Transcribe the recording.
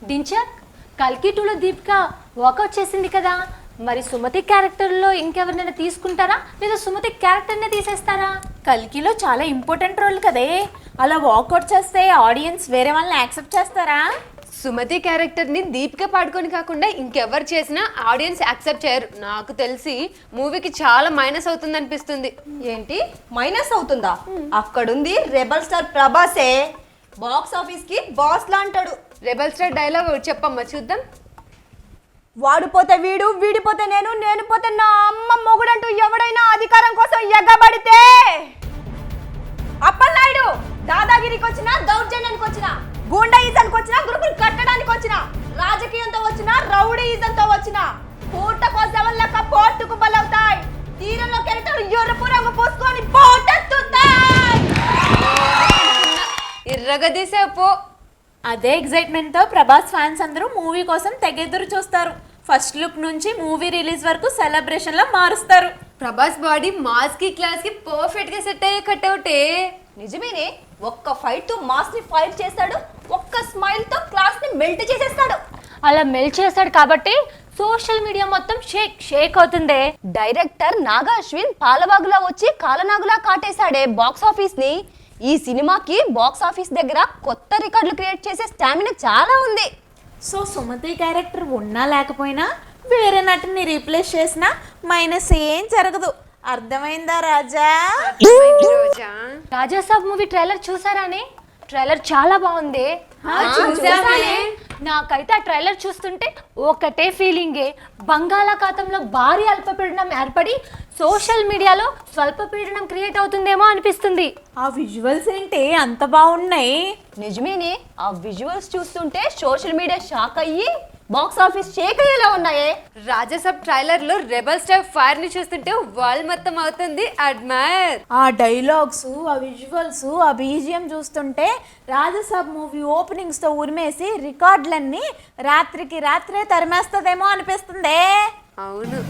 Tincture కల్కి 2లో Deepika walkout చేసింది కదా, మరి సుమతి క్యారెక్టర్లో ఇంకెవరినైనా తీసుకుంటారా లేదా సుమతి క్యారెక్టర్నే తీసేస్తారా? కల్కిలో చాలా ఇంపార్టెంట్ రోల్ కదే, అలా వాకౌట్ చేస్తే ఆడియన్స్ వేరే వాళ్ళని యాక్సెప్ట్ చేస్తారా? సుమతి క్యారెక్టర్ని దీపిక పాడుకొని కాకుండా ఇంకెవరు చేసినా ఆడియన్స్ యాక్సెప్ట్ చేయరు. నాకు తెలిసి మూవీకి చాలా మైనస్ అవుతుంది అనిపిస్తుంది. ఏంటి మైనస్ అవుతుందా? అక్కడుంది రెబల్ స్టార్ ప్రభాసే, బాక్స్ ఆఫీస్ కి బాస్ లా అంటాడు. రెబల్ స్టార్ డైలాగ్ చెప్పమ్మా చూద్దాం. వాడు పోతే వీడు, వీడిపోతే నేను, నేను పోతే నా అమ్మ మొగుడంటూ ఎవడైనా అధికారం కోసం ఎగబడితే అప్పలనాయుడు దాదాగిరికి వచ్చినా, దౌర్జన్యానికి వచ్చినా, గూండాయిజానికి వచ్చినా, గ్రూపులు కట్టడానికి వచ్చినా, రాజకీయంతో వచ్చినా, రౌడీయిజంతో వచ్చినా పూట కోసం లెక్క పోటుకు బలవుతాయి. తీరంలో కెరటాలు ఎరుపు రంగు పూసుకొని పోటెత్తుతాయి. ఎర్రగా తీసేపో. అదే ఎక్సైట్మెంట్ తో ప్రభాస్ ఫ్యాన్స్ అందరూ మూవీ కోసం తెగెదురు చూస్తారు. ఫస్ట్ లుక్ నుంచి మూవీ రిలీజ్ వరకు సెలబ్రేషన్ లా మారుస్తారు. ప్రభాస్ బాడీ మాస్ కి క్లాస్ కి పర్ఫెక్ట్ గా సెట్ అయ్యే కట్అవుటే. నిజమేనే, ఒక్క ఫైట్ తో మాస్ ని ఫైట్ చేస్తాడు, ఒక్క స్మైల్ తో క్లాస్ ని మెల్ట్ చేసేస్తాడు. అలా మెల్ట్ చేశాడు కాబట్టి సోషల్ మీడియా మొత్తం షేక్ అవుతుంది. డైరెక్టర్ నాగా అశ్విన్ పాలవాగులా వచ్చి కాలనాగులా కాటేశాడే బాక్స్ ఆఫీస్ ని. ఈ సినిమాకి బాక్స్ ఆఫీస్ దగ్గర కొత్త రికార్డులు క్రియేట్ చేసే స్టామినా చాలా ఉంది. సో సుమతి క్యారెక్టర్ ఉన్నా లేకపోయినా వేరే నటిని రీప్లేస్ చేసినా మైనస్ ఏం జరగదు. అర్థమైందా రాజా? రాజా సాబ్ మూవీ ట్రైలర్ చూసారానే? ట్రైలర్ చాలా బాగుంది. చూసానే. నాకైతే ఆ ట్రైలర్ చూస్తుంటే ఒకటే ఫీలింగే, బంగాళాఖాతంలో భారీ అల్పపీడనం ఏర్పడి సోషల్ మీడియాలో స్వల్పపీడనం క్రియేట్ అవుతుందేమో అనిపిస్తుంది. ఆ విజువల్స్ ఏంటి అంత బాగున్నాయి? నిజమేనే, ఆ విజువల్స్ చూస్తుంటే సోషల్ మీడియా షాక్ అయ్యి బాక్స్ ఆఫీస్ షేక్ అయ్యేలా ఉన్నాయే. రాజాసాబ్ ట్రైలర్ లో రెబల్ స్టార్ ఫైర్ ని చూస్తుంటే వరల్డ్ మొత్తం అవుతుంది అడ్మైర్. ఆ డైలాగ్స్, ఆ విజువల్స్, ఆ బీజిఎం చూస్తుంటే రాజసాబ్ మూవీ ఓపెనింగ్స్ తో ఉరిమేసి రికార్డులన్నీ రాత్రికి రాత్రే తరిమేస్తుందేమో అనిపిస్తుంది. అవును.